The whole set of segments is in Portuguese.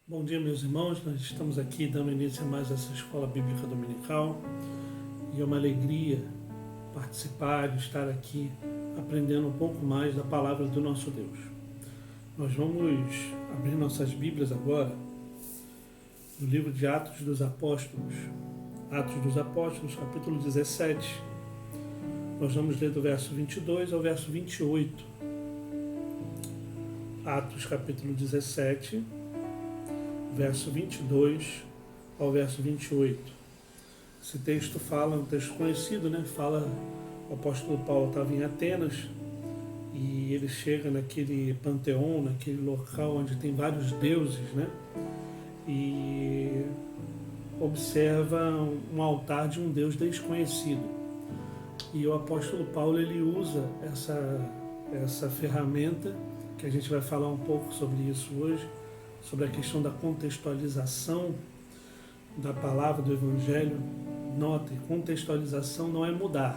Bom dia, meus irmãos. Nós estamos aqui dando início a mais essa escola bíblica dominical e é uma alegria participar de estar aqui aprendendo um pouco mais da palavra do nosso Deus. Nós vamos abrir nossas Bíblias agora no livro de Atos dos Apóstolos. Atos dos Apóstolos, capítulo 17. Nós vamos ler do verso 22 ao verso 28. Atos, capítulo 17, verso 22 ao verso 28. Esse texto fala, um texto conhecido, né? Fala, o apóstolo Paulo estava em Atenas e ele chega naquele panteão, naquele local onde tem vários deuses, né? E observa um altar de um deus desconhecido. E o apóstolo Paulo, ele usa essa ferramenta, que a gente vai falar um pouco sobre isso hoje, sobre a questão da contextualização da palavra do Evangelho. Note, contextualização não é mudar,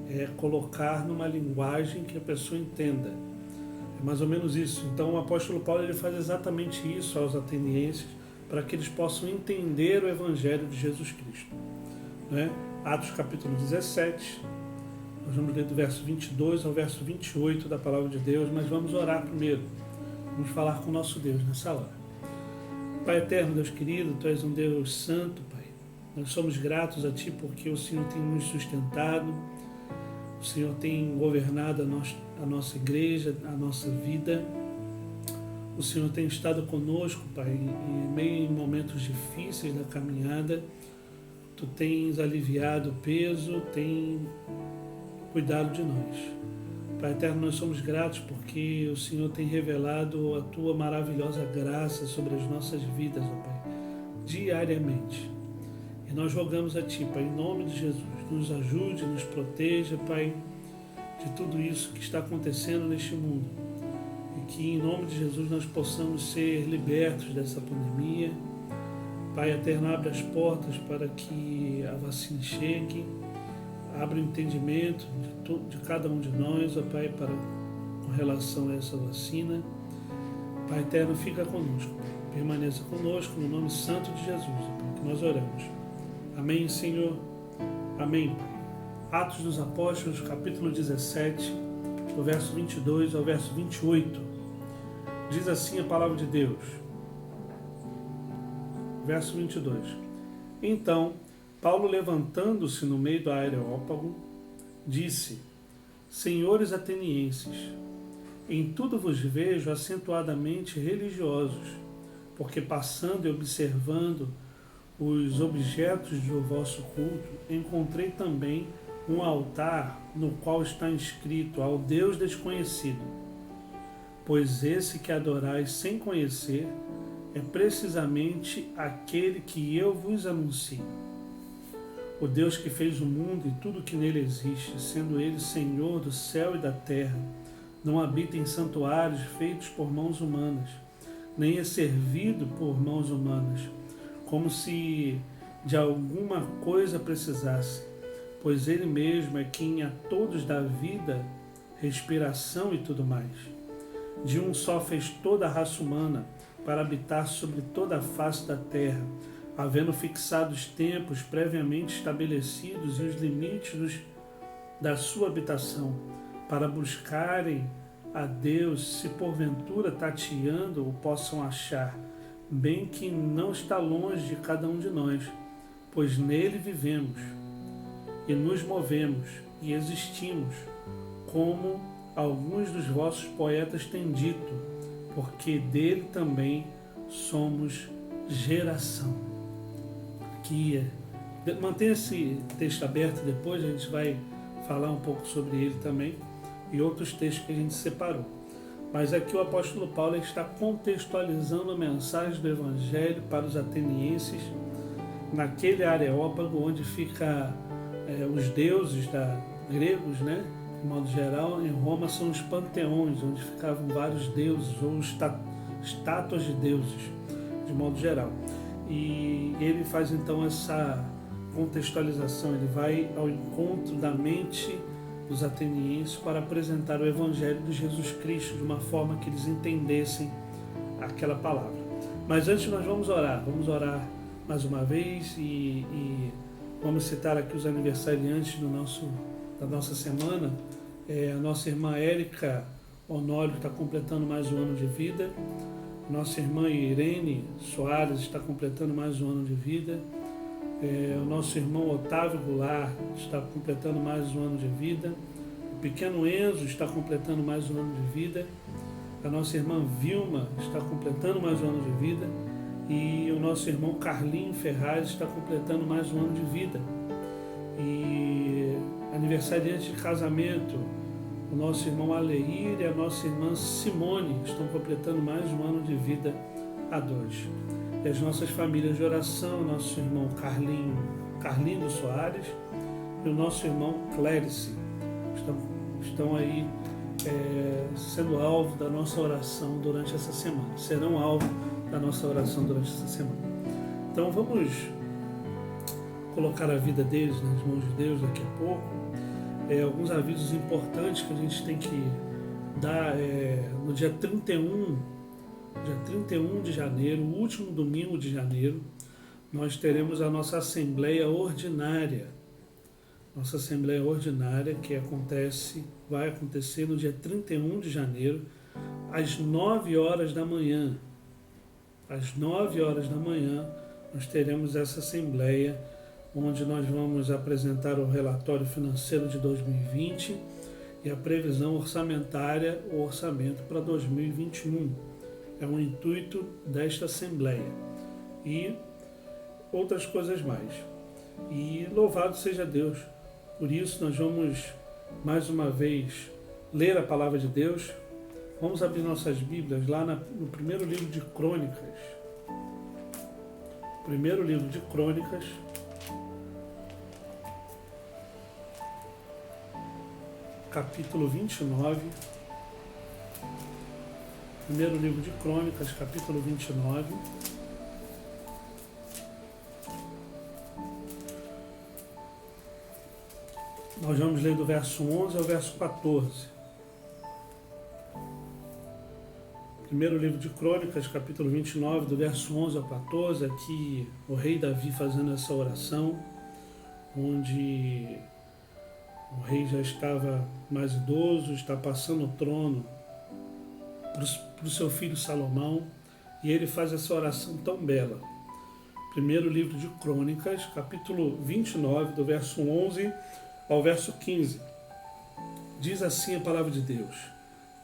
é colocar numa linguagem que a pessoa entenda. É mais ou menos isso. Então o apóstolo Paulo, ele faz exatamente isso aos atenienses, para que eles possam entender o Evangelho de Jesus Cristo. Né? Atos capítulo 17, nós vamos ler do verso 22 ao verso 28 da palavra de Deus, mas vamos orar primeiro. Vamos falar com o nosso Deus nessa hora. Pai eterno, Deus querido, Tu és um Deus santo, Pai. Nós somos gratos a Ti porque o Senhor tem nos sustentado, o Senhor tem governado a nossa igreja, a nossa vida. O Senhor tem estado conosco, Pai, em meio em momentos difíceis da caminhada. Tu tens aliviado o peso, tem cuidado de nós. Pai eterno, nós somos gratos porque o Senhor tem revelado a Tua maravilhosa graça sobre as nossas vidas, ó Pai, diariamente. E nós rogamos a Ti, Pai, em nome de Jesus, nos ajude, nos proteja, Pai, de tudo isso que está acontecendo neste mundo. E que em nome de Jesus nós possamos ser libertos dessa pandemia. Pai eterno, abre as portas para que a vacina chegue. Abre o entendimento de cada um de nós, ó Pai, com relação a essa vacina. Pai eterno, fica conosco, Pai. Permaneça conosco, no nome santo de Jesus, ó Pai, que nós oramos. Amém, Senhor. Amém, Pai. Atos dos Apóstolos, capítulo 17, do verso 22 ao verso 28. Diz assim a palavra de Deus. Verso 22. Então, Paulo, levantando-se no meio do Areópago, disse: Senhores atenienses, em tudo vos vejo acentuadamente religiosos, porque passando e observando os objetos do vosso culto, encontrei também um altar no qual está inscrito ao Deus desconhecido. Pois esse que adorais sem conhecer é precisamente aquele que eu vos anuncio. O Deus que fez o mundo e tudo que nele existe, sendo Ele Senhor do céu e da terra, não habita em santuários feitos por mãos humanas, nem é servido por mãos humanas, como se de alguma coisa precisasse, pois Ele mesmo é quem a todos dá vida, respiração e tudo mais. De um só fez toda a raça humana, para habitar sobre toda a face da terra, havendo fixado os tempos previamente estabelecidos e os limites da sua habitação, para buscarem a Deus, se porventura tateando o possam achar, bem que não está longe de cada um de nós, pois nele vivemos e nos movemos e existimos, como alguns dos vossos poetas têm dito, porque dele também somos geração. Mantenha esse texto aberto, depois a gente vai falar um pouco sobre ele também e outros textos que a gente separou. Mas aqui o apóstolo Paulo está contextualizando a mensagem do Evangelho para os atenienses naquele Areópago onde fica os deuses gregos, né? De modo geral, em Roma são os panteões, onde ficavam vários deuses ou estátuas de deuses, de modo geral. E ele faz então essa contextualização, ele vai ao encontro da mente dos atenienses para apresentar o Evangelho de Jesus Cristo de uma forma que eles entendessem aquela palavra. Mas antes nós vamos orar mais uma vez e vamos citar aqui os aniversariantes da nossa semana. A nossa irmã Érica Honório está completando mais um ano de vida. Nossa irmã Irene Soares está completando mais um ano de vida. O nosso irmão Otávio Goulart está completando mais um ano de vida. O pequeno Enzo está completando mais um ano de vida. A nossa irmã Vilma está completando mais um ano de vida. E o nosso irmão Carlinho Ferraz está completando mais um ano de vida. E aniversariante de casamento, o nosso irmão Aleir e a nossa irmã Simone estão completando mais um ano de vida a dois. E as nossas famílias de oração, o nosso irmão Carlinho Soares e o nosso irmão Clérice estão aí sendo alvo da nossa oração durante essa semana. Serão alvo da nossa oração durante essa semana. Então vamos colocar a vida deles nas mãos de Deus daqui a pouco. Alguns avisos importantes que a gente tem que dar no dia 31 de janeiro, o último domingo de janeiro, nós teremos a nossa Assembleia Ordinária. Nossa Assembleia Ordinária que vai acontecer no dia 31 de janeiro, às 9 horas da manhã. Às 9 horas da manhã, nós teremos essa Assembleia, onde nós vamos apresentar o relatório financeiro de 2020 e a previsão orçamentária, o orçamento para 2021. É um intuito desta Assembleia. E outras coisas mais. E louvado seja Deus. Por isso nós vamos, mais uma vez, ler a Palavra de Deus. Vamos abrir nossas Bíblias lá no primeiro livro de Crônicas. Primeiro livro de Crônicas. Capítulo 29. Primeiro livro de Crônicas, capítulo 29. Nós vamos ler do verso 11 ao verso 14. Primeiro livro de Crônicas, capítulo 29, do verso 11 ao 14, aqui o rei Davi fazendo essa oração, onde o rei já estava mais idoso, está passando o trono para o seu filho Salomão, e ele faz essa oração tão bela. Primeiro livro de Crônicas, capítulo 29, do verso 11 ao verso 15. Diz assim a palavra de Deus: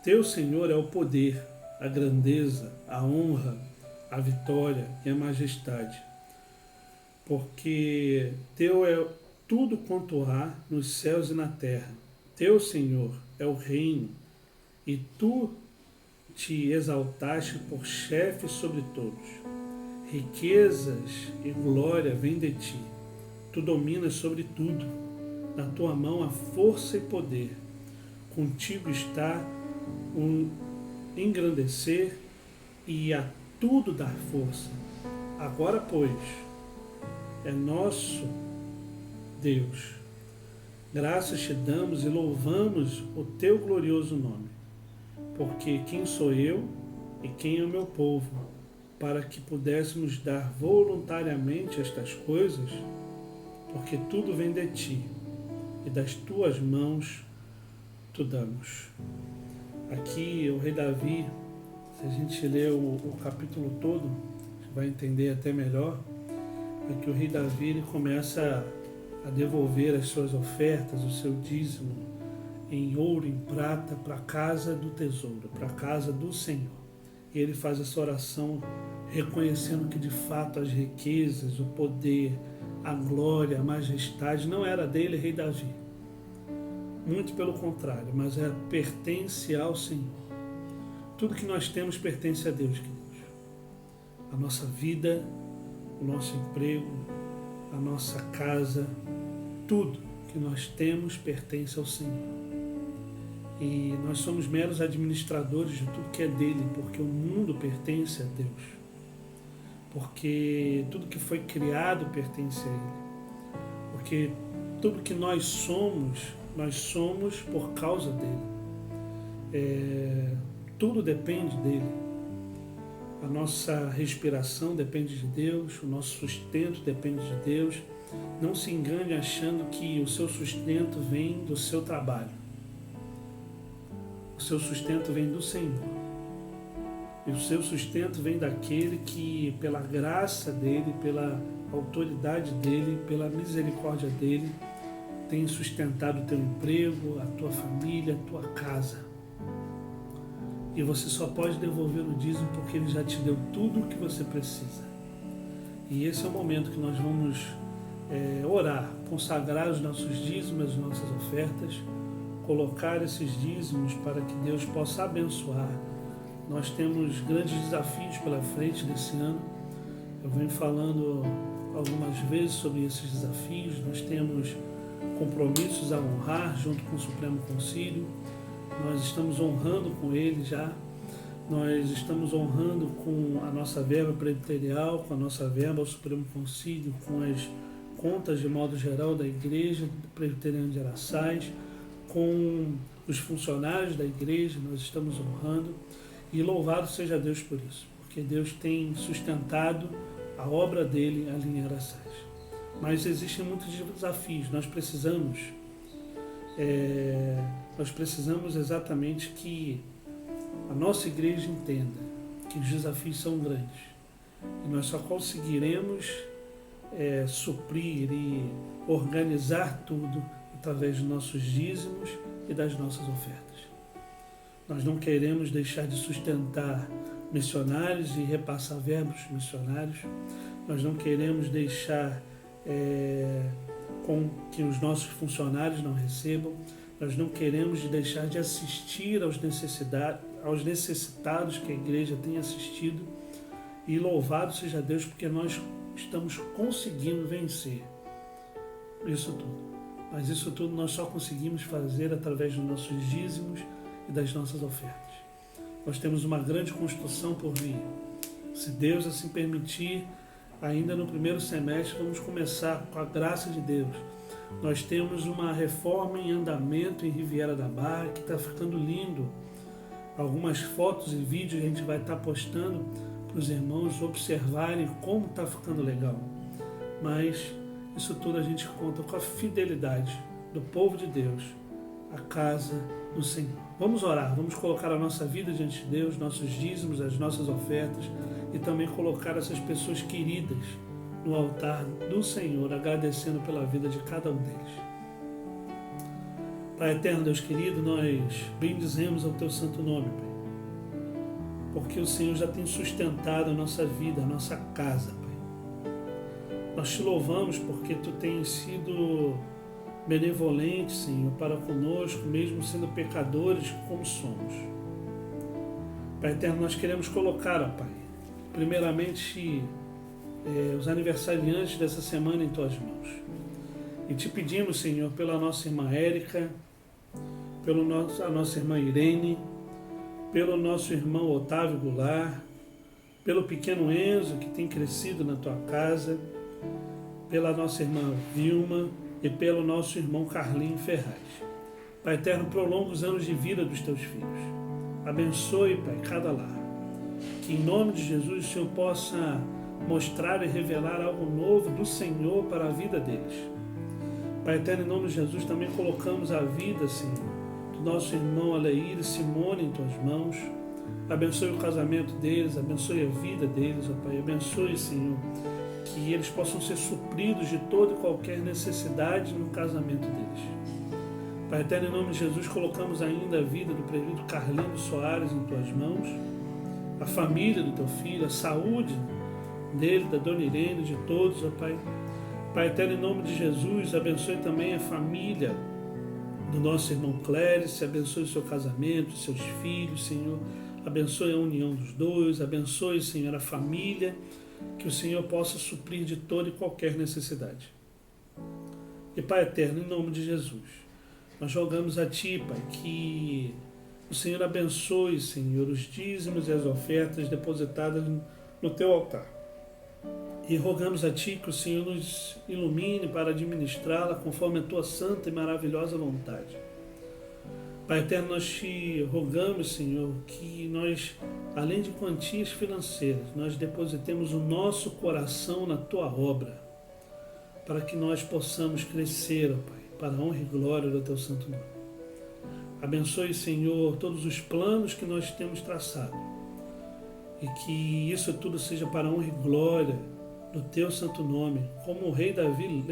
Teu, Senhor, é o poder, a grandeza, a honra, a vitória e a majestade. Porque teu é tudo quanto há nos céus e na terra. Teu, Senhor, é o reino, e tu te exaltaste por chefe sobre todos. Riquezas e glória vêm de ti. Tu dominas sobre tudo. Na tua mão há força e poder. Contigo está engrandecer e a tudo dar força. Agora, pois, é nosso Deus. Graças te damos e louvamos o teu glorioso nome. Porque quem sou eu e quem é o meu povo, para que pudéssemos dar voluntariamente estas coisas? Porque tudo vem de ti, e das tuas mãos tu damos. Aqui o rei Davi, se a gente ler o capítulo todo, a gente vai entender até melhor, é que o rei Davi ele começa a devolver as suas ofertas, o seu dízimo, em ouro, em prata, para a casa do tesouro, para a casa do Senhor. E ele faz essa oração reconhecendo que de fato as riquezas, o poder, a glória, a majestade não era dele, rei Davi. Muito pelo contrário, mas pertence ao Senhor. Tudo que nós temos pertence a Deus, queridos. A nossa vida, o nosso emprego, a nossa casa, tudo que nós temos pertence ao Senhor. E nós somos meros administradores de tudo que é dele, porque o mundo pertence a Deus. Porque tudo que foi criado pertence a ele. Porque tudo que nós somos por causa dele. Tudo depende dele. A nossa respiração depende de Deus, o nosso sustento depende de Deus. Não se engane achando que o seu sustento vem do seu trabalho. O seu sustento vem do Senhor. E o seu sustento vem daquele que, pela graça dele, pela autoridade dele, pela misericórdia dele, tem sustentado o teu emprego, a tua família, a tua casa. E você só pode devolver o dízimo porque ele já te deu tudo o que você precisa. E esse é o momento que nós vamos orar, consagrar os nossos dízimos, as nossas ofertas, colocar esses dízimos para que Deus possa abençoar. Nós temos grandes desafios pela frente desse ano. Eu venho falando algumas vezes sobre esses desafios. Nós temos compromissos a honrar junto com o Supremo Concílio. Nós estamos honrando com ele já. Nós estamos honrando com a nossa verba presbiterial, com a nossa verba ao Supremo Concílio, com as contas de modo geral da Igreja Presbiteriana de Araçás, com os funcionários da igreja. Nós estamos honrando. E louvado seja Deus por isso, porque Deus tem sustentado a obra dele ali em Araçás. Mas existem muitos desafios. Nós precisamos exatamente que a nossa igreja entenda que os desafios são grandes. E nós só conseguiremos suprir e organizar tudo através dos nossos dízimos e das nossas ofertas. Nós não queremos deixar de sustentar missionários e repassar verbos missionários. Nós não queremos deixar com que os nossos funcionários não recebam. Nós não queremos deixar de assistir aos necessitados que a igreja tem assistido. E louvado seja Deus, porque nós estamos conseguindo vencer isso tudo. Mas isso tudo nós só conseguimos fazer através dos nossos dízimos e das nossas ofertas. Nós temos uma grande construção por vir. Se Deus assim permitir, ainda no primeiro semestre vamos começar com a graça de Deus. Nós temos uma reforma em andamento em Riviera da Barra que está ficando lindo. Algumas fotos e vídeos a gente vai estar postando para os irmãos observarem como está ficando legal. Mas isso tudo a gente conta com a fidelidade do povo de Deus, a casa do Senhor. Vamos orar, vamos colocar a nossa vida diante de Deus, nossos dízimos, as nossas ofertas e também colocar essas pessoas queridas no altar do Senhor, agradecendo pela vida de cada um deles. Pai eterno, Deus querido, nós bendizemos ao Teu santo nome, Pai, porque o Senhor já tem sustentado a nossa vida, a nossa casa, Pai. Nós Te louvamos porque Tu tens sido benevolente, Senhor, para conosco, mesmo sendo pecadores como somos. Pai eterno, nós queremos colocar, ó Pai, primeiramente os aniversariantes dessa semana em Tuas mãos. E Te pedimos, Senhor, pela nossa irmã Érica, a nossa irmã Irene, pelo nosso irmão Otávio Goulart, pelo pequeno Enzo, que tem crescido na Tua casa, pela nossa irmã Vilma, e pelo nosso irmão Carlinho Ferraz. Pai eterno, prolonga os anos de vida dos Teus filhos. Abençoe, Pai, cada lar. Que em nome de Jesus o Senhor possa mostrar e revelar algo novo do Senhor para a vida deles. Pai eterno, em nome de Jesus também colocamos a vida, Senhor, do nosso irmão Aleir e Simone em Tuas mãos. Abençoe o casamento deles, abençoe a vida deles, ó Pai. Abençoe, Senhor, que eles possam ser supridos de toda e qualquer necessidade no casamento deles. Pai eterno, em nome de Jesus, colocamos ainda a vida do presbítero Carlinhos Soares em Tuas mãos, a família do Teu filho, a saúde dele, da Dona Irene, de todos, ó Pai. Pai eterno, em nome de Jesus, abençoe também a família do nosso irmão Clérice, abençoe o seu casamento, os seus filhos, Senhor. Abençoe a união dos dois, abençoe, Senhor, a família, que o Senhor possa suprir de toda e qualquer necessidade. E Pai eterno, em nome de Jesus, nós rogamos a Ti, Pai, que o Senhor abençoe, Senhor, os dízimos e as ofertas depositadas no Teu altar. E rogamos a Ti que o Senhor nos ilumine para administrá-la conforme a Tua santa e maravilhosa vontade. Pai eterno, nós te rogamos, Senhor, que nós, além de quantias financeiras, nós depositemos o nosso coração na tua obra, para que nós possamos crescer, ó Pai, para a honra e glória do teu santo nome. Abençoe, Senhor, todos os planos que nós temos traçado, e que isso tudo seja para a honra e glória do teu santo nome, como o rei Davi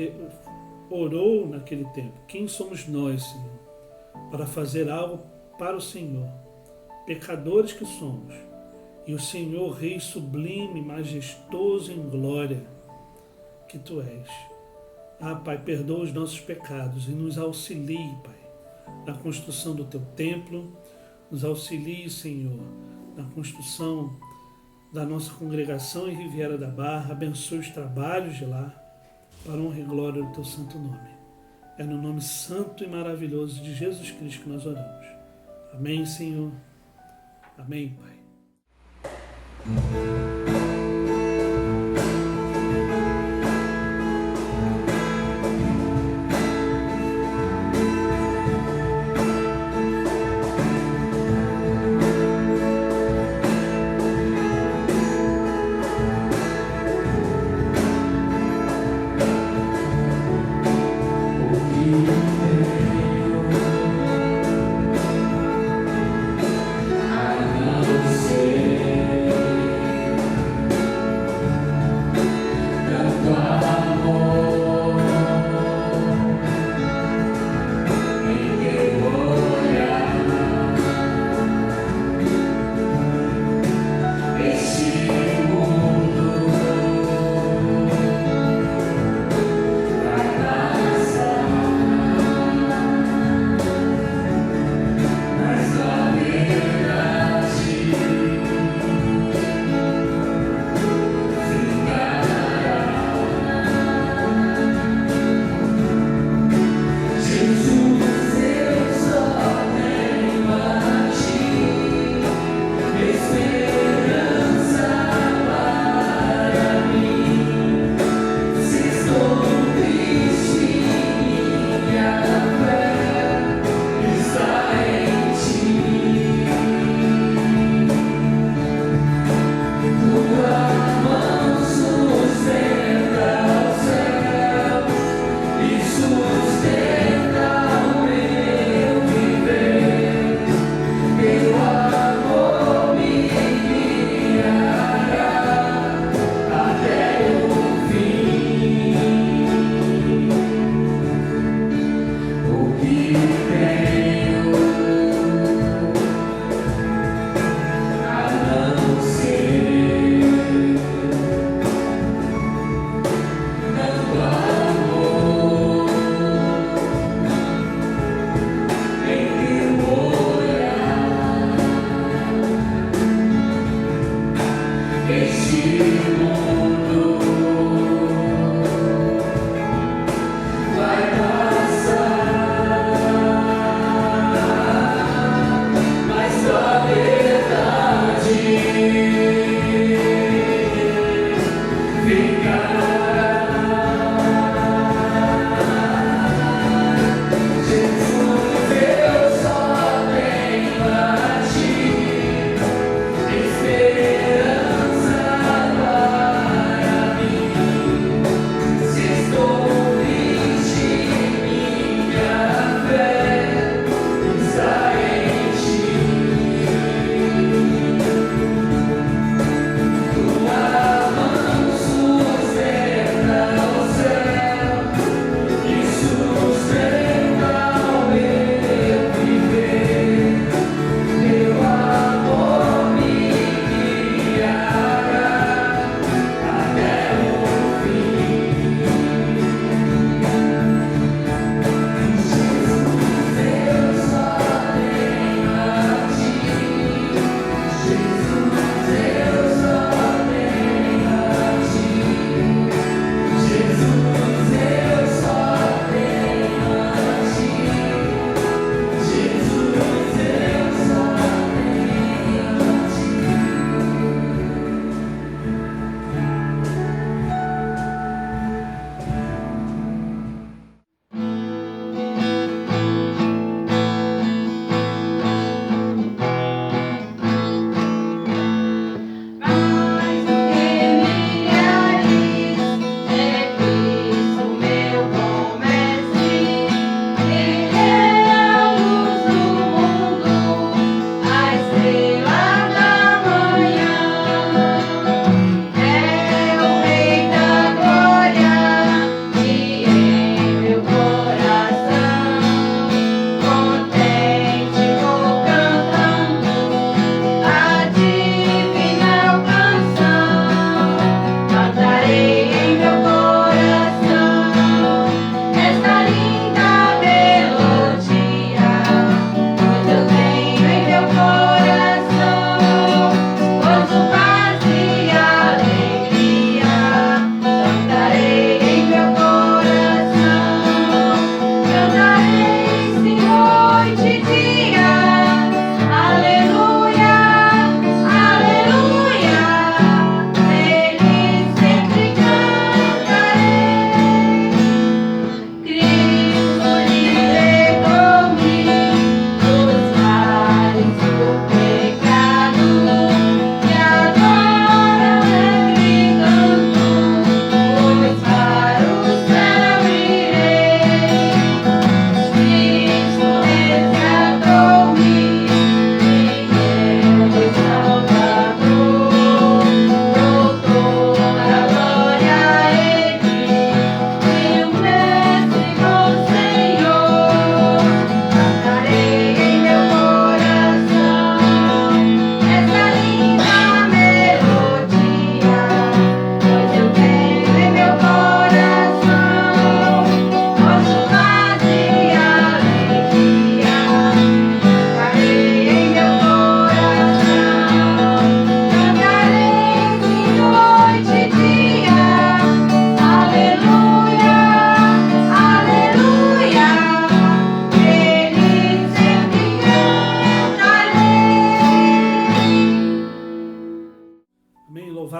orou naquele tempo. Quem somos nós, Senhor, para fazer algo para o Senhor? Pecadores que somos, e o Senhor, Rei sublime, majestoso em glória, que Tu és. Pai, perdoa os nossos pecados e nos auxilie, Pai, na construção do Teu templo, nos auxilie, Senhor, na construção da nossa congregação em Riviera da Barra. Abençoe os trabalhos de lá, para a honra e glória do Teu santo nome. É no nome santo e maravilhoso de Jesus Cristo que nós oramos. Amém, Senhor. Amém, Pai.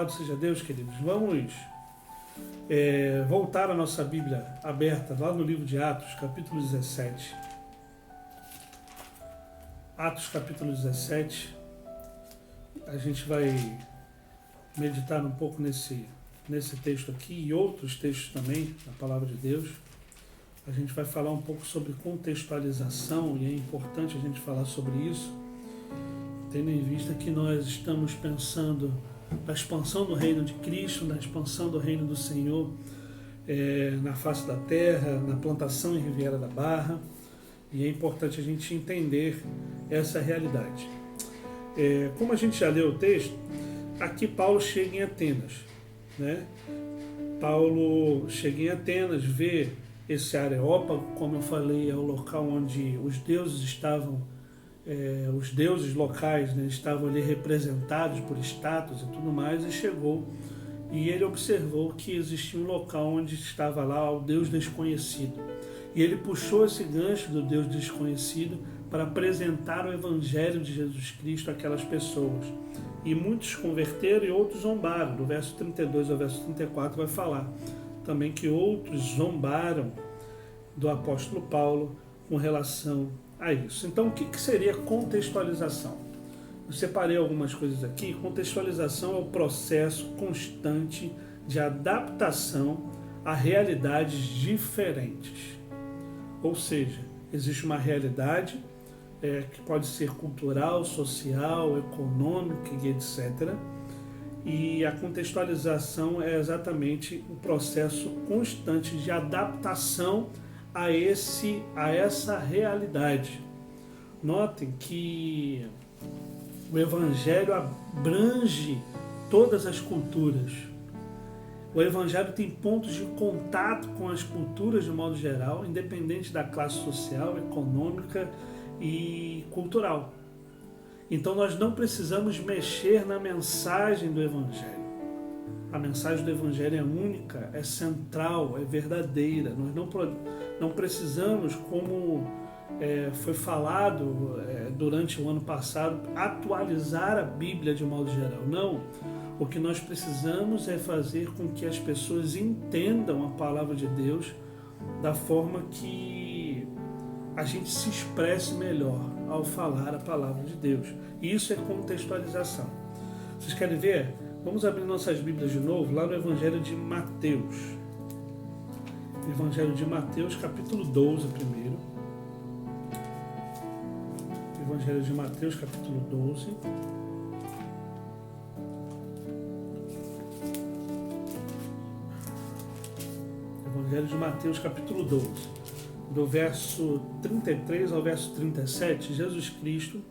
Louvado seja Deus, queridos. Vamos voltar a nossa Bíblia aberta lá no livro de Atos, capítulo 17. Atos, capítulo 17. A gente vai meditar um pouco nesse texto aqui e outros textos também, na Palavra de Deus. A gente vai falar um pouco sobre contextualização e é importante a gente falar sobre isso, tendo em vista que nós estamos pensando na expansão do reino de Cristo, na expansão do reino do Senhor na face da terra, na plantação em Riviera da Barra, e é importante a gente entender essa realidade. Como a gente já leu o texto, aqui Paulo chega em Atenas, né? Paulo chega em Atenas, vê esse Areópago, como eu falei, é o local onde os deuses estavam, os deuses locais, né, estavam ali representados por estátuas e tudo mais, e chegou e ele observou que existia um local onde estava lá o Deus desconhecido. E ele puxou esse gancho do Deus desconhecido para apresentar o Evangelho de Jesus Cristo àquelas pessoas. E muitos converteram e outros zombaram. Do verso 32 ao verso 34 vai falar também que outros zombaram do apóstolo Paulo com relação a isso. Então, o que seria contextualização? Eu separei algumas coisas aqui. Contextualização é o processo constante de adaptação a realidades diferentes. Ou seja, existe uma realidade que pode ser cultural, social, econômica e etc. E a contextualização é exatamente o processo constante de adaptação a essa realidade. Notem que o Evangelho abrange todas as culturas. O Evangelho tem pontos de contato com as culturas de modo geral, independente da classe social, econômica e cultural. Então nós não precisamos mexer na mensagem do Evangelho. A mensagem do Evangelho é única, é central, é verdadeira. Nós não precisamos, como foi falado durante o ano passado, atualizar a Bíblia de modo geral. Não. O que nós precisamos é fazer com que as pessoas entendam a palavra de Deus da forma que a gente se expresse melhor ao falar a palavra de Deus. Isso é contextualização. Vocês querem ver? Vamos abrir nossas Bíblias de novo, lá no Evangelho de Mateus. Evangelho de Mateus, capítulo 12 primeiro. Evangelho de Mateus, capítulo 12. Evangelho de Mateus, capítulo 12. Do verso 33 ao verso 37, Jesus Cristo,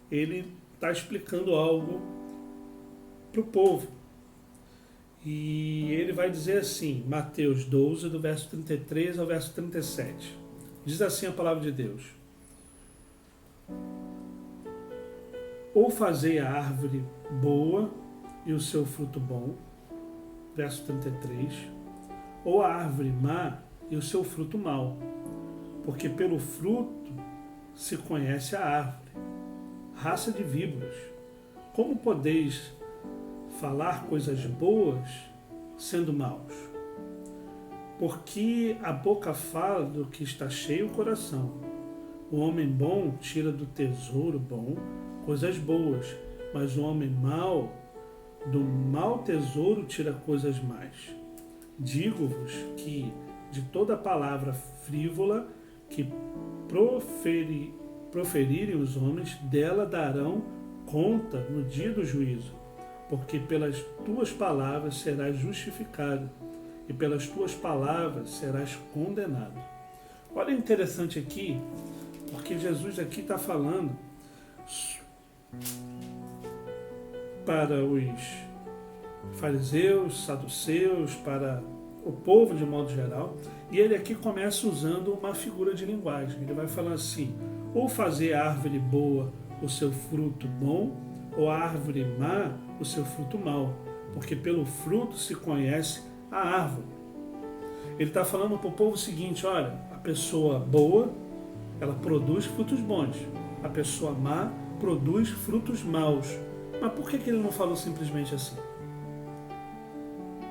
ele está explicando algo para o povo. E ele vai dizer assim, Mateus 12, do verso 33 ao verso 37. Diz assim a palavra de Deus: ou fazei a árvore boa e o seu fruto bom, verso 33, ou a árvore má e o seu fruto mau, porque pelo fruto se conhece a árvore. Raça de víboras, como podeis falar coisas boas sendo maus? Porque a boca fala do que está cheio o coração. O homem bom tira do tesouro bom coisas boas, mas o homem mau do mau tesouro tira coisas más. Digo-vos que de toda palavra frívola que proferirem os homens, dela darão conta no dia do juízo, porque pelas tuas palavras serás justificado e pelas tuas palavras serás condenado. Olha, interessante aqui, porque Jesus aqui está falando para os fariseus, saduceus, para o povo de modo geral, e ele aqui começa usando uma figura de linguagem. Ele vai falar assim: ou fazer a árvore boa o seu fruto bom, ou a árvore má o seu fruto mau, porque pelo fruto se conhece a árvore. Ele está falando para o povo o seguinte: olha, a pessoa boa, ela produz frutos bons, a pessoa má produz frutos maus. Mas por que ele não falou simplesmente assim?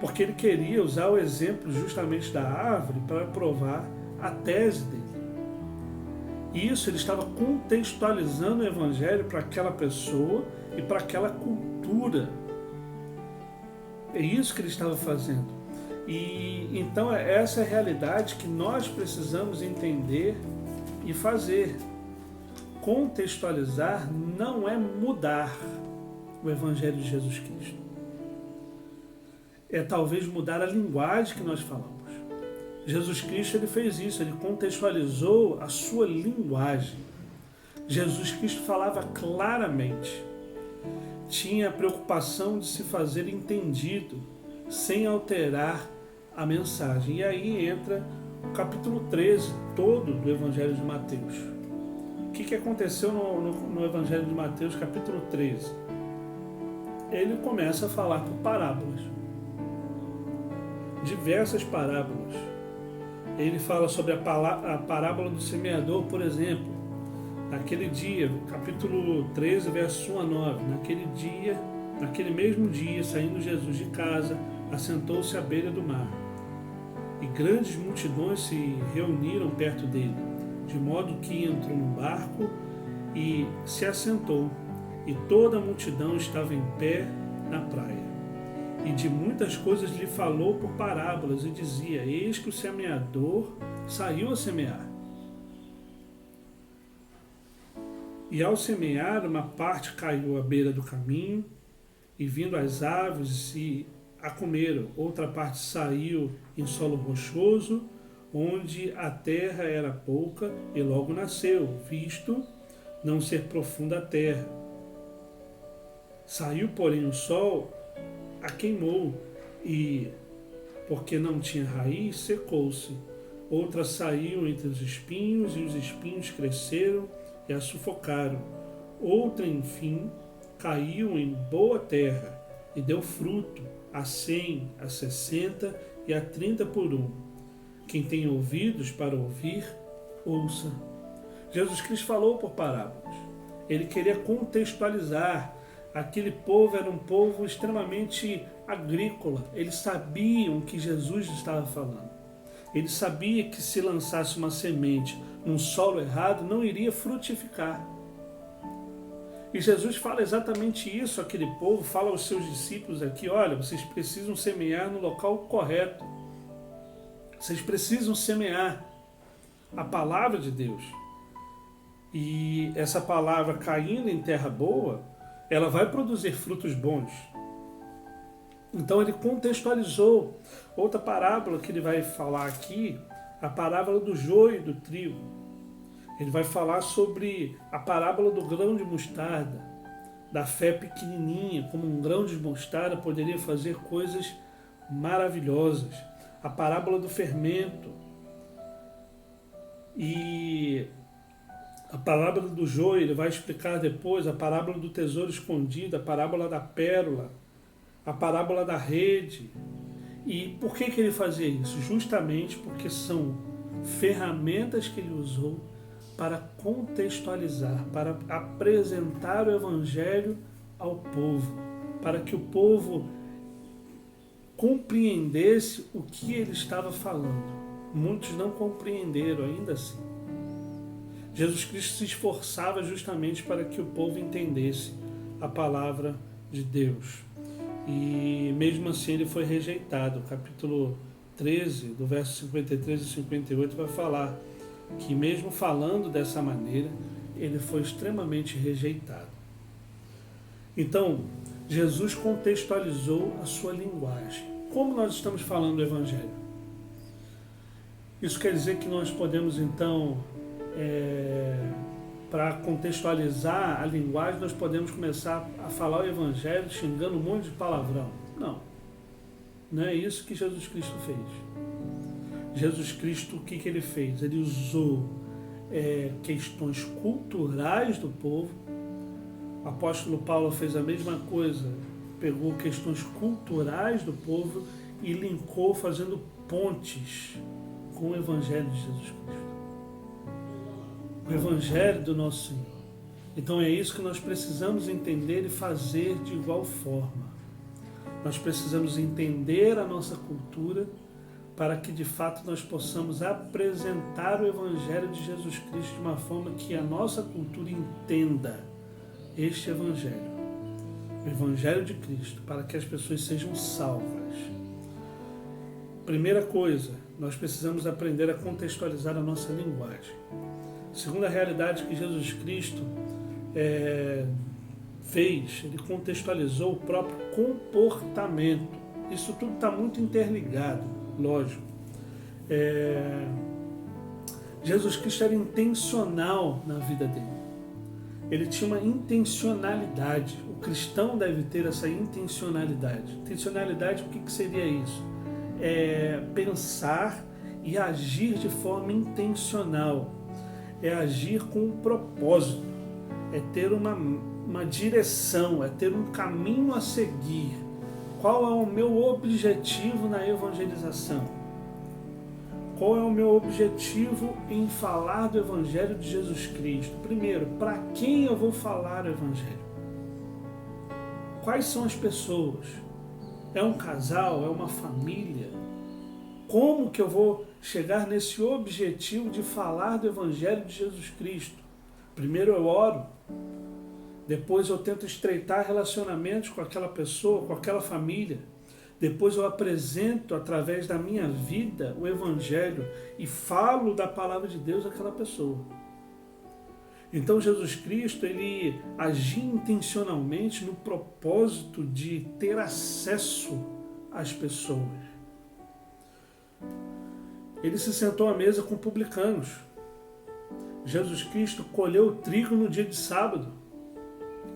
porque ele queria usar o exemplo justamente da árvore para provar a tese dele. E isso ele estava contextualizando o evangelho para aquela pessoa e para aquela cultura. É isso que ele estava fazendo. E então essa é a realidade que nós precisamos entender e fazer. Contextualizar não é mudar o evangelho de Jesus Cristo. É talvez mudar a linguagem que nós falamos. Jesus Cristo ele fez isso, ele contextualizou a sua linguagem. Jesus Cristo falava claramente, tinha a preocupação de se fazer entendido, sem alterar a mensagem. E aí entra o capítulo 13 todo do Evangelho de Mateus. O que aconteceu no Evangelho de Mateus, capítulo 13? Ele começa a falar por parábolas. Diversas parábolas. Ele fala sobre a parábola do semeador, por exemplo. Naquele dia, capítulo 13, verso 1 a 9. Naquele mesmo dia, saindo Jesus de casa, assentou-se à beira do mar. E grandes multidões se reuniram perto dele, de modo que entrou no barco e se assentou. E toda a multidão estava em pé na praia. E de muitas coisas lhe falou por parábolas e dizia: eis que o semeador saiu a semear. E ao semear, uma parte caiu à beira do caminho, e vindo as aves se a comeram. Outra parte saiu em solo rochoso, onde a terra era pouca, e logo nasceu, visto não ser profunda a terra. Saiu, porém, o sol a queimou, e, porque não tinha raiz, secou-se. Outra saiu entre os espinhos, e os espinhos cresceram e a sufocaram. Outra, enfim, caiu em boa terra, e deu fruto, a 100, a 60 e a 30 por um. Quem tem ouvidos para ouvir, ouça. Jesus Cristo falou por parábolas. Ele queria contextualizar. Aquele povo era um povo extremamente agrícola. Eles sabiam o que Jesus estava falando. Ele sabia que se lançasse uma semente num solo errado, não iria frutificar. E Jesus fala exatamente isso àquele povo, fala aos seus discípulos aqui: olha, vocês precisam semear no local correto. Vocês precisam semear a palavra de Deus. E essa palavra caindo em terra boa, ela vai produzir frutos bons. Então ele contextualizou. Outra parábola que ele vai falar aqui, a parábola do joio e do trigo. Ele vai falar sobre a parábola do grão de mostarda, da fé pequenininha, como um grão de mostarda poderia fazer coisas maravilhosas. A parábola do fermento. E a parábola do joio, ele vai explicar depois, a parábola do tesouro escondido, a parábola da pérola, a parábola da rede. E por que ele fazia isso? Justamente porque são ferramentas que ele usou para contextualizar, para apresentar o Evangelho ao povo, para que o povo compreendesse o que ele estava falando. Muitos não compreenderam ainda assim. Jesus Cristo se esforçava justamente para que o povo entendesse a palavra de Deus. E mesmo assim ele foi rejeitado. O capítulo 13, do verso 53 e 58, vai falar que mesmo falando dessa maneira, ele foi extremamente rejeitado. Então, Jesus contextualizou a sua linguagem. Como nós estamos falando do Evangelho? Isso quer dizer que nós podemos, então, para contextualizar a linguagem, nós podemos começar a falar o Evangelho xingando um monte de palavrão. Não. Não é isso que Jesus Cristo fez. Jesus Cristo, o que ele fez? Ele usou questões culturais do povo. O apóstolo Paulo fez a mesma coisa. Pegou questões culturais do povo e linkou fazendo pontes com o Evangelho de Jesus Cristo. O Evangelho do nosso Senhor. Então é isso que nós precisamos entender e fazer de igual forma. Nós precisamos entender a nossa cultura para que de fato nós possamos apresentar o Evangelho de Jesus Cristo de uma forma que a nossa cultura entenda este Evangelho, o Evangelho de Cristo, para que as pessoas sejam salvas. Primeira coisa, nós precisamos aprender a contextualizar a nossa linguagem. Segunda realidade que Jesus Cristo fez, ele contextualizou o próprio comportamento. Isso tudo está muito interligado, lógico. Jesus Cristo era intencional na vida dele. Ele tinha uma intencionalidade. O cristão deve ter essa intencionalidade. Intencionalidade, o que seria isso? Pensar e agir de forma intencional. É agir com um propósito. É ter uma direção, é ter um caminho a seguir. Qual é o meu objetivo na evangelização? Qual é o meu objetivo em falar do Evangelho de Jesus Cristo? Primeiro, para quem eu vou falar o Evangelho? Quais são as pessoas? É um casal? É uma família? Como que eu vou chegar nesse objetivo de falar do Evangelho de Jesus Cristo? Primeiro eu oro, depois eu tento estreitar relacionamentos com aquela pessoa, com aquela família. Depois eu apresento através da minha vida o Evangelho e falo da palavra de Deus àquela pessoa. Então Jesus Cristo, ele agia intencionalmente no propósito de ter acesso às pessoas. Ele se sentou à mesa com publicanos. Jesus Cristo colheu o trigo no dia de sábado.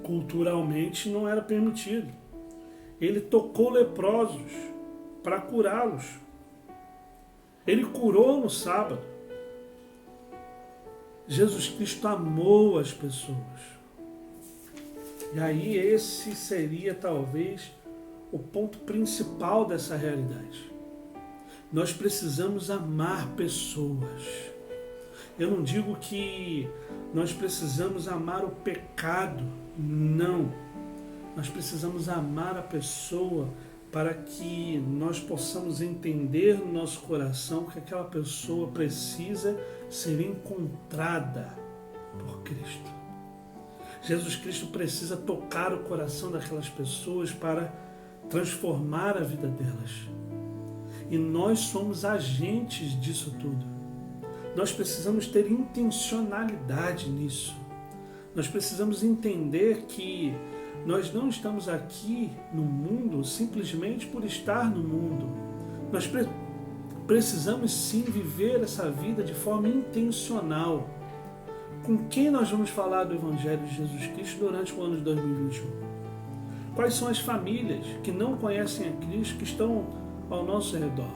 Culturalmente não era permitido. Ele tocou leprosos para curá-los. Ele curou no sábado. Jesus Cristo amou as pessoas. E aí esse seria talvez o ponto principal dessa realidade. Nós precisamos amar pessoas. Eu não digo que nós precisamos amar o pecado, não. Nós precisamos amar a pessoa para que nós possamos entender no nosso coração que aquela pessoa precisa ser encontrada por Cristo. Jesus Cristo precisa tocar o coração daquelas pessoas para transformar a vida delas. E nós somos agentes disso tudo. Nós precisamos ter intencionalidade nisso. Nós precisamos entender que nós não estamos aqui no mundo simplesmente por estar no mundo. Nós precisamos sim viver essa vida de forma intencional. Com quem nós vamos falar do Evangelho de Jesus Cristo durante o ano de 2021? Quais são as famílias que não conhecem a Cristo, que estão ao nosso redor?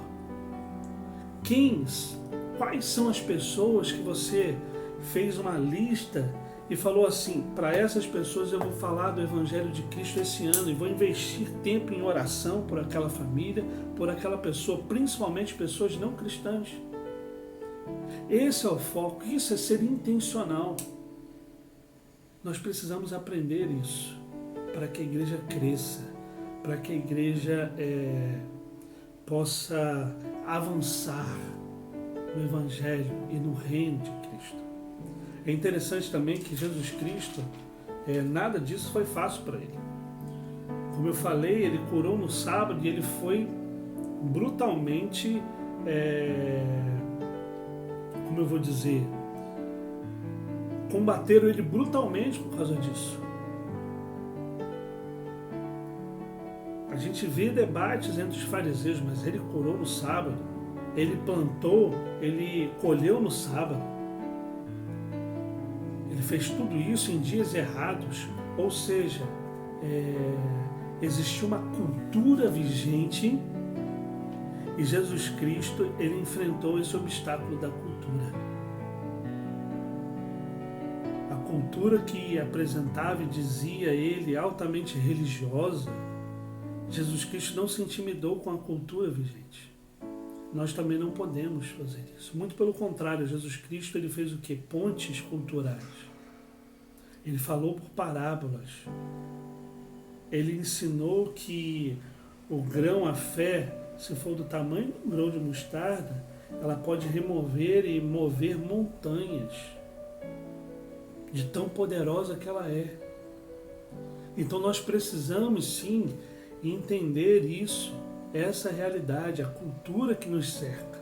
Quais são as pessoas que você fez uma lista e falou assim, para essas pessoas eu vou falar do Evangelho de Cristo esse ano e vou investir tempo em oração por aquela família, por aquela pessoa, principalmente pessoas não cristãs. Esse é o foco, isso é ser intencional. Nós precisamos aprender isso para que a igreja cresça, para que a igreja possa avançar no Evangelho e no reino de Cristo. É interessante também que Jesus Cristo, nada disso foi fácil para ele. Como eu falei, ele curou no sábado e ele foi brutalmente, como eu vou dizer, combateram ele brutalmente por causa disso. A gente vê debates entre os fariseus, mas ele curou no sábado, ele plantou, ele colheu no sábado. Ele fez tudo isso em dias errados, ou seja, existia uma cultura vigente e Jesus Cristo, ele enfrentou esse obstáculo da cultura. A cultura que apresentava e dizia ele altamente religiosa, Jesus Cristo não se intimidou com a cultura vigente. Nós também não podemos fazer isso. Muito pelo contrário, Jesus Cristo ele fez o quê? Pontes culturais. Ele falou por parábolas. Ele ensinou que o grão, a fé, se for do tamanho do grão de mostarda, ela pode remover e mover montanhas, de tão poderosa que ela é. Então nós precisamos sim entender isso, essa realidade, a cultura que nos cerca.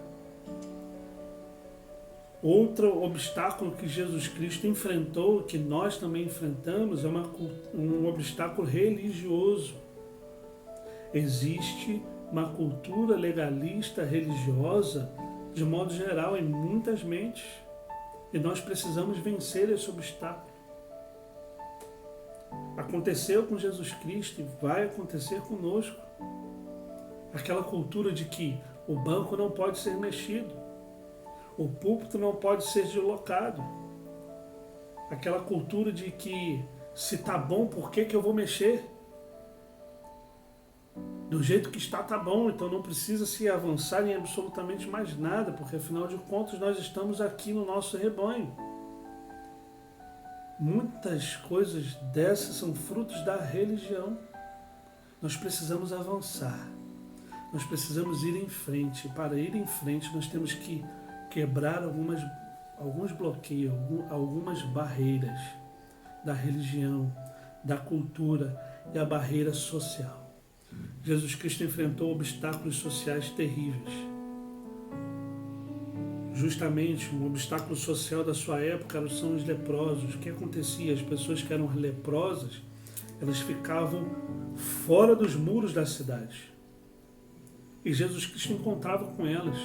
Outro obstáculo que Jesus Cristo enfrentou, que nós também enfrentamos, é um obstáculo religioso. Existe uma cultura legalista, religiosa, de modo geral, em muitas mentes. E nós precisamos vencer esse obstáculo. Aconteceu com Jesus Cristo e vai acontecer conosco. Aquela cultura de que o banco não pode ser mexido, o púlpito não pode ser deslocado. Aquela cultura de que se está bom, por que eu vou mexer? Do jeito que está, tá bom, então não precisa se avançar em absolutamente mais nada, porque afinal de contas nós estamos aqui no nosso rebanho. Muitas coisas dessas são frutos da religião. Nós precisamos avançar, nós precisamos ir em frente. Para ir em frente nós temos que quebrar alguns bloqueios, algumas barreiras da religião, da cultura e a barreira social. Jesus Cristo enfrentou obstáculos sociais terríveis. Justamente um obstáculo social da sua época são os leprosos. O que acontecia? As pessoas que eram leprosas, elas ficavam fora dos muros da cidade. E Jesus Cristo encontrava com elas.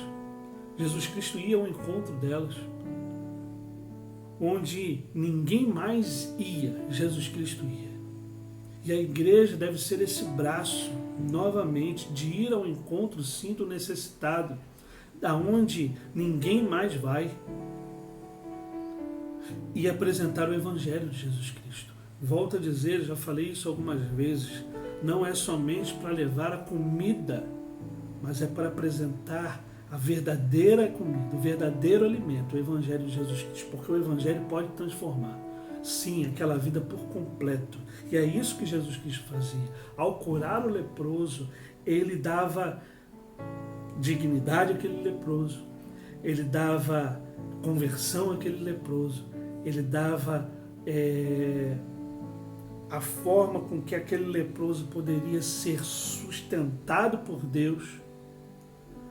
Jesus Cristo ia ao encontro delas. Onde ninguém mais ia, Jesus Cristo ia. E a igreja deve ser esse braço, novamente, de ir ao encontro, sim, do necessitado, da onde ninguém mais vai, e apresentar o Evangelho de Jesus Cristo. Volto a dizer, já falei isso algumas vezes, não é somente para levar a comida, mas é para apresentar a verdadeira comida, o verdadeiro alimento, o Evangelho de Jesus Cristo, porque o Evangelho pode transformar, sim, aquela vida por completo. E é isso que Jesus Cristo fazia. Ao curar o leproso, ele dava dignidade àquele leproso, ele dava conversão àquele leproso, ele dava a forma com que aquele leproso poderia ser sustentado por Deus.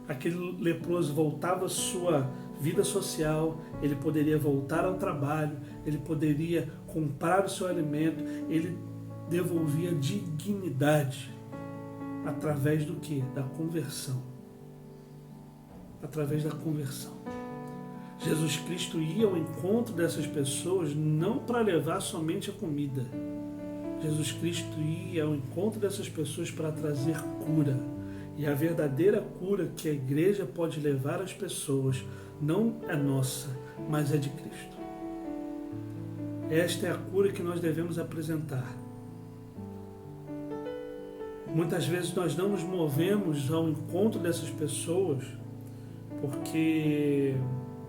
Aquele leproso voltava à sua vida social, ele poderia voltar ao trabalho, ele poderia comprar o seu alimento, ele devolvia dignidade através do quê? Da conversão. Através da conversão. Jesus Cristo ia ao encontro dessas pessoas não para levar somente a comida. Jesus Cristo ia ao encontro dessas pessoas para trazer cura. E a verdadeira cura que a igreja pode levar às pessoas não é nossa, mas é de Cristo. Esta é a cura que nós devemos apresentar. Muitas vezes nós não nos movemos ao encontro dessas pessoas porque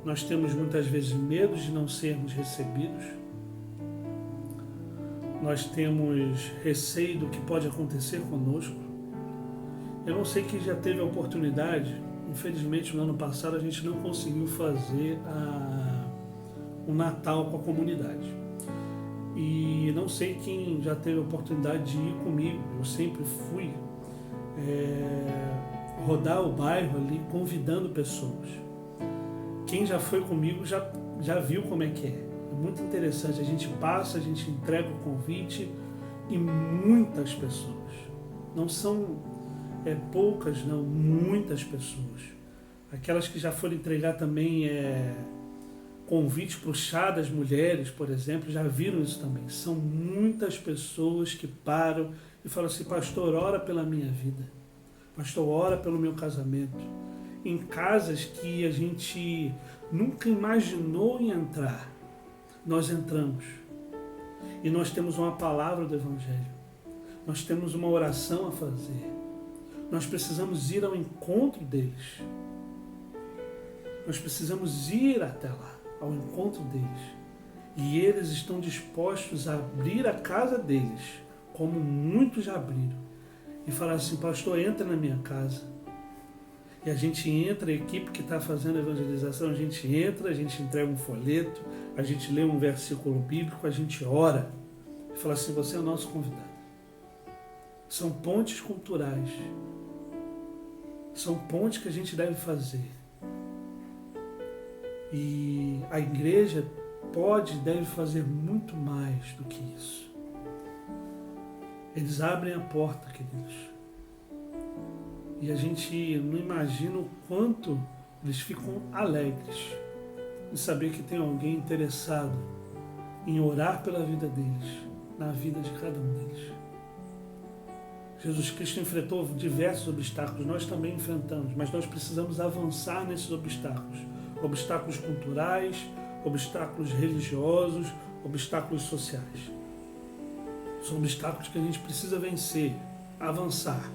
nós temos muitas vezes medo de não sermos recebidos. Nós temos receio do que pode acontecer conosco. Eu não sei quem já teve a oportunidade, infelizmente no ano passado a gente não conseguiu fazer o Natal com a comunidade. E não sei quem já teve a oportunidade de ir comigo, eu sempre fui rodar o bairro ali convidando pessoas. Quem já foi comigo já viu como é que é. É muito interessante, a gente passa, a gente entrega o convite e muitas pessoas, não são poucas não, muitas pessoas. Aquelas que já foram entregar também convite para o chá das mulheres, por exemplo, já viram isso também. São muitas pessoas que param e falam assim: pastor, ora pela minha vida, pastor, ora pelo meu casamento. Em casas que a gente nunca imaginou em entrar, nós entramos. E nós temos uma palavra do Evangelho, nós temos uma oração a fazer, nós precisamos ir ao encontro deles, nós precisamos ir até lá, ao encontro deles. E eles estão dispostos a abrir a casa deles, como muitos já abriram. e falar assim: pastor, entra na minha casa. E a gente entra, a equipe que está fazendo a evangelização, a gente entra, a gente entrega um folheto, a gente lê um versículo bíblico, a gente ora e fala assim: você é o nosso convidado. São pontes culturais. São pontes que a gente deve fazer. E a igreja pode e deve fazer muito mais do que isso. Eles abrem a porta, queridos. E a gente não imagina o quanto eles ficam alegres em saber que tem alguém interessado em orar pela vida deles, na vida de cada um deles. Jesus Cristo enfrentou diversos obstáculos, nós também enfrentamos, mas nós precisamos avançar nesses obstáculos. Obstáculos culturais, obstáculos religiosos, obstáculos sociais. São obstáculos que a gente precisa vencer, avançar.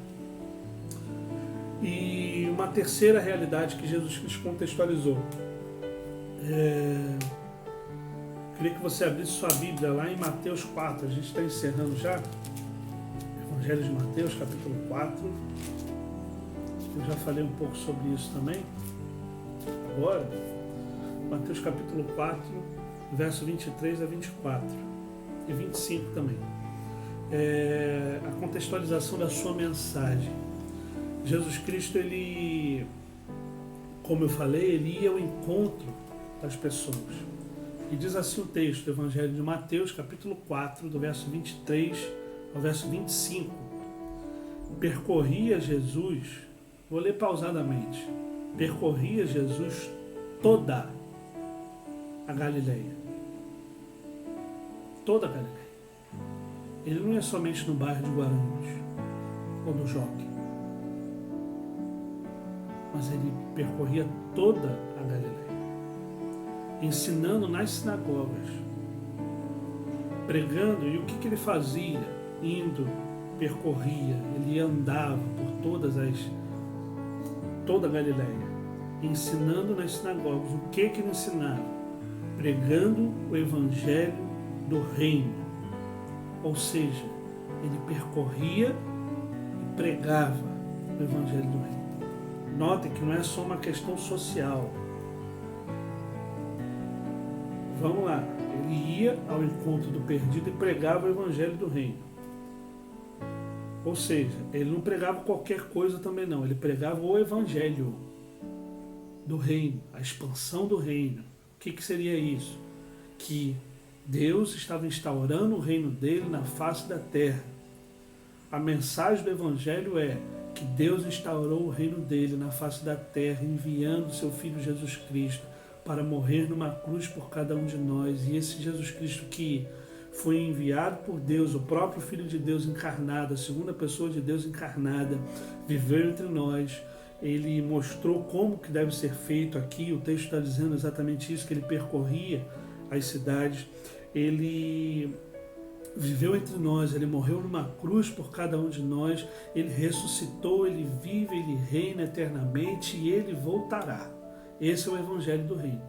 E uma terceira realidade que Jesus Cristo contextualizou. Queria que você abrisse sua Bíblia lá em Mateus 4, a gente está encerrando já. Evangelho de Mateus, capítulo 4. Eu já falei um pouco sobre isso também. Agora, Mateus capítulo 4, verso 23 a 24 e 25 também. A contextualização da sua mensagem. Jesus Cristo, ele, como eu falei, ele ia ao encontro das pessoas. E diz assim o texto do Evangelho de Mateus, capítulo 4, do verso 23 ao verso 25. Percorria Jesus, vou ler pausadamente, percorria Jesus toda a Galileia. Toda a Galileia. Ele não ia somente no bairro de Guarulhos ou no Jockey, mas ele percorria toda a Galileia, ensinando nas sinagogas, pregando. E o que ele fazia? Indo, percorria, ele andava por toda a Galileia, ensinando nas sinagogas. O que ele ensinava? Pregando o evangelho do reino. Ou seja, ele percorria e pregava o evangelho do reino. Notem que não é só uma questão social. Vamos lá, ele ia ao encontro do perdido e pregava o evangelho do reino. Ou seja, ele não pregava qualquer coisa também não, ele pregava o evangelho do reino, a expansão do reino. O que seria isso? Que Deus estava instaurando o reino dele na face da terra. A mensagem do evangelho é que Deus instaurou o reino dele na face da terra, enviando seu Filho Jesus Cristo para morrer numa cruz por cada um de nós. E esse Jesus Cristo que foi enviado por Deus, o próprio Filho de Deus encarnado, a segunda pessoa de Deus encarnada, viveu entre nós. Ele mostrou como que deve ser feito aqui. O texto está dizendo exatamente isso, que ele percorria as cidades. Ele viveu entre nós, ele morreu numa cruz por cada um de nós, ele ressuscitou, ele vive, ele reina eternamente e ele voltará. Esse é o evangelho do reino.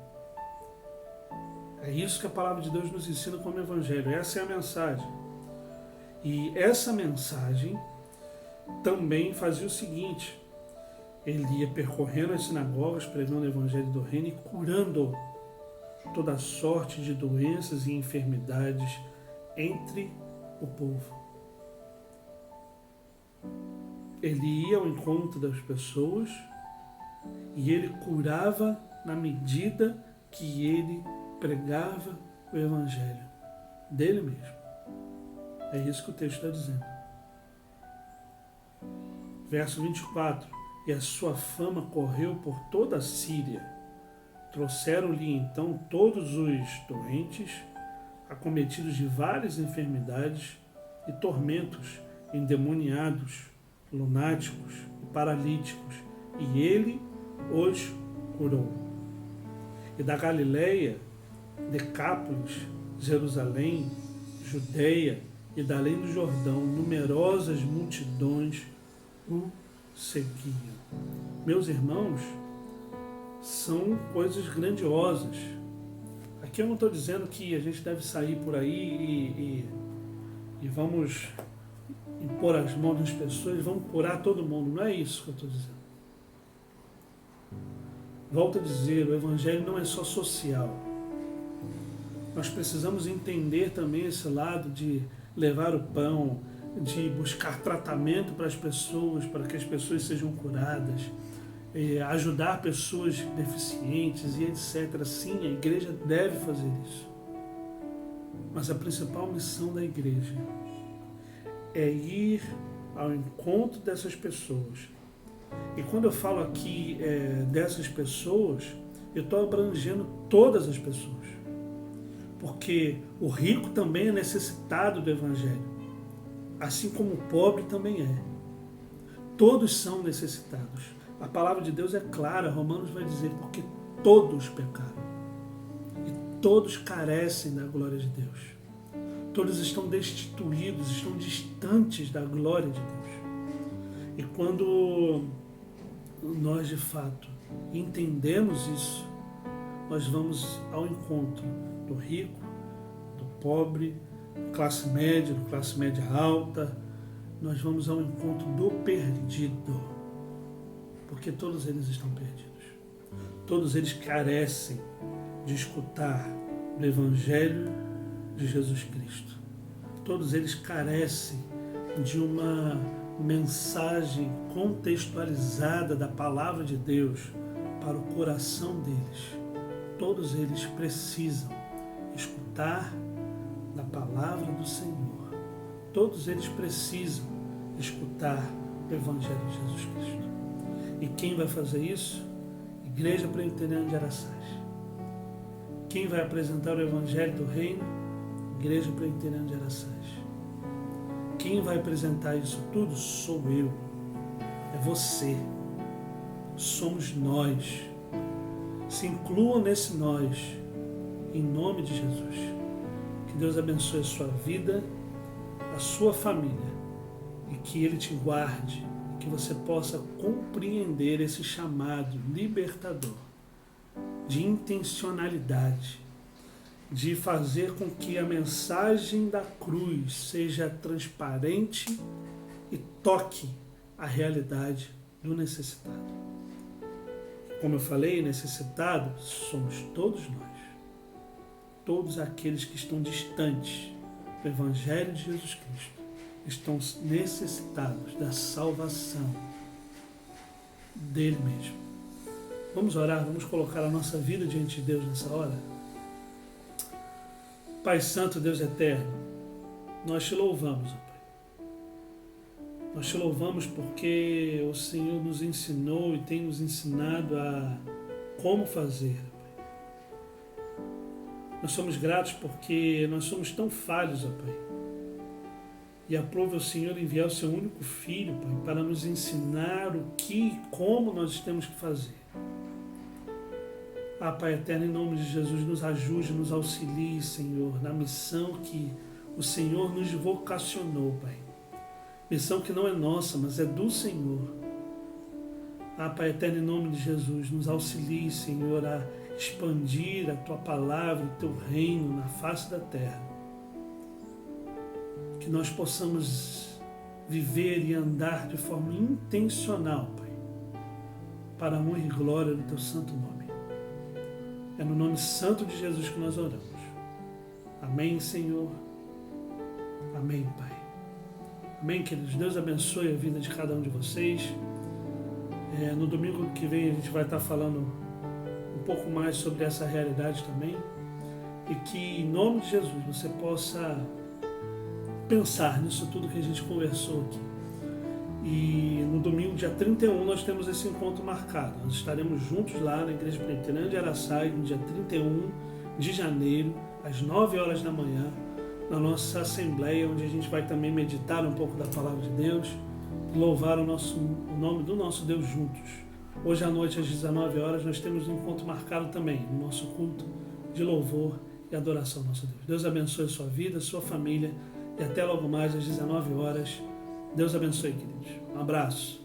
É isso que a palavra de Deus nos ensina como evangelho, essa é a mensagem. E essa mensagem também fazia o seguinte: ele ia percorrendo as sinagogas, pregando o evangelho do reino e curando toda sorte de doenças e enfermidades entre o povo. Ele ia ao encontro das pessoas e ele curava na medida que ele pregava o evangelho dele mesmo. É isso que o texto está dizendo. Verso 24. E a sua fama correu por toda a Síria. Trouxeram-lhe então todos os doentes, acometidos de várias enfermidades e tormentos, endemoniados, lunáticos e paralíticos, e ele os curou. E da Galileia, Decápolis, Jerusalém, Judeia e da além do Jordão, numerosas multidões o seguiam. Meus irmãos, são coisas grandiosas. Aqui eu não estou dizendo que a gente deve sair por aí e vamos impor as mãos nas pessoas, vão curar todo mundo. Não é isso que eu estou dizendo. Volto a dizer, o Evangelho não é só social. Nós precisamos entender também esse lado de levar o pão, de buscar tratamento para as pessoas, para que as pessoas sejam curadas, ajudar pessoas deficientes e etc. Sim, a igreja deve fazer isso. Mas a principal missão da igreja é ir ao encontro dessas pessoas. E quando eu falo aqui dessas pessoas, eu estou abrangendo todas as pessoas. Porque o rico também é necessitado do Evangelho, assim como o pobre também é. Todos são necessitados. A palavra de Deus é clara, Romanos vai dizer, porque todos pecaram. E todos carecem da glória de Deus. Todos estão destituídos, estão distantes da glória de Deus. E quando nós, de fato, entendemos isso, nós vamos ao encontro do rico, do pobre, classe média, do classe média alta. Nós vamos ao encontro do perdido, porque todos eles estão perdidos. Todos eles carecem de escutar do Evangelho de Jesus Cristo. Todos eles carecem de uma mensagem contextualizada da palavra de Deus para o coração deles. Todos eles precisam escutar da palavra do Senhor. Todos eles precisam escutar o Evangelho de Jesus Cristo. E quem vai fazer isso? Igreja Presbiteriana de Araçás. Quem vai apresentar o Evangelho do Reino? Igreja Presbiteriana de Araçás. Quem vai apresentar isso tudo? Sou eu. É você. Somos nós. Se incluam nesse nós, em nome de Jesus. Que Deus abençoe a sua vida, a sua família, e que Ele te guarde, que você possa compreender esse chamado libertador, de intencionalidade, de fazer com que a mensagem da cruz seja transparente e toque a realidade do necessitado. Como eu falei, necessitados somos todos nós. Todos aqueles que estão distantes do Evangelho de Jesus Cristo estão necessitados da salvação dele mesmo. Vamos orar, vamos colocar a nossa vida diante de Deus nessa hora. Pai Santo, Deus Eterno, nós te louvamos, ó Pai. Nós te louvamos porque o Senhor nos ensinou e tem nos ensinado a como fazer. Nós somos gratos porque nós somos tão falhos, ó Pai. E aprove o Senhor enviar o seu único Filho, Pai, para nos ensinar o que e como nós temos que fazer. Ah, Pai eterno, em nome de Jesus, nos ajude, nos auxilie, Senhor, na missão que o Senhor nos vocacionou, Pai. Missão que não é nossa, mas é do Senhor. Ah, Pai eterno, em nome de Jesus, nos auxilie, Senhor, a expandir a Tua palavra, o Teu reino na face da terra. Que nós possamos viver e andar de forma intencional, Pai, para a honra e glória do Teu santo nome. É no nome santo de Jesus que nós oramos. Amém, Senhor. Amém, Pai. Amém, queridos. Deus abençoe a vida de cada um de vocês. No domingo que vem a gente vai estar falando um pouco mais sobre essa realidade também. E que, em nome de Jesus, você possa pensar nisso tudo que a gente conversou aqui. E no domingo, dia 31, nós temos esse encontro marcado. Nós estaremos juntos lá na Igreja Presbiteriana de Araçás, no dia 31 de janeiro, às 9 horas da manhã, na nossa assembleia, onde a gente vai também meditar um pouco da Palavra de Deus e louvar o nome do nosso Deus juntos. Hoje à noite, às 19 horas, nós temos um encontro marcado também, no nosso culto de louvor e adoração ao nosso Deus. Deus abençoe a sua vida, a sua família, e até logo mais às 19 horas. Deus abençoe, queridos. Um abraço.